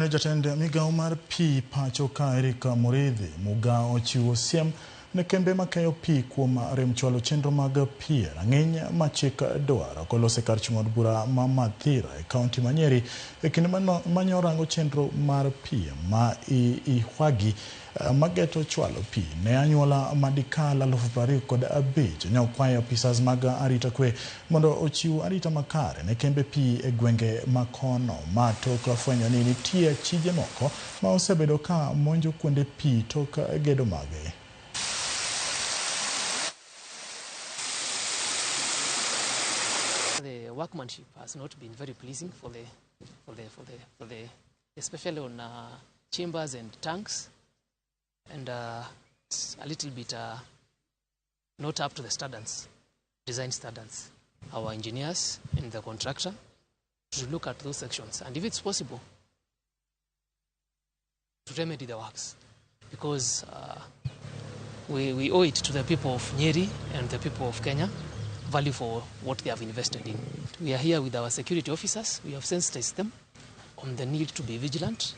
Jatend migao mar pi pacho ka Erick Mugaa ochiwo siem ne kembe makeyo pi kuom rem chwalo chenro mag pi rang'iny ma chik dwaro kolose kar chung'od bura ma Mathira e kaunti ma Nyeri e kinde manyo rango chenro mar pi ma ihwagi mageto chwalo pi ne anyuola madikal 25,000 nyokwayo apisas mag arita kwe mondo ochiw arita makare ne kembe pi e gwenge makono ma tok fwenyo ni nitie chije moko ma osebedo ka monjo kuonde pi tok gedo mage. The workmanship has not been very pleasing especially on chambers and tanks, and it's a little bit not up to the standards, design standards. Our engineers and the contractor should look at those sections, and if it's possible, to remedy the works, because we owe it to the people of Nyeri and the people of Kenya value for what they have invested in. We are here with our security officers. We have sensitized them on the need to be vigilant,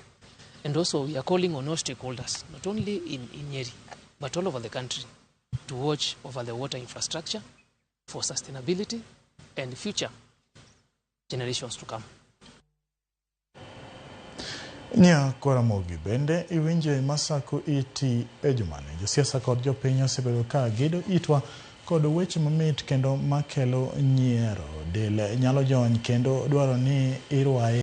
and also we are calling on all stakeholders, not only in Nyeri, but all over the country, to watch over the water infrastructure for sustainability and future generations to come. Nya Ramogi bende iwinje masako iti ejumane josiasa kod jopiny osebedo ka gedo itwa kod weche mamit kendo makelo nyiero del nyalo jony kendo dwaro ni irwaye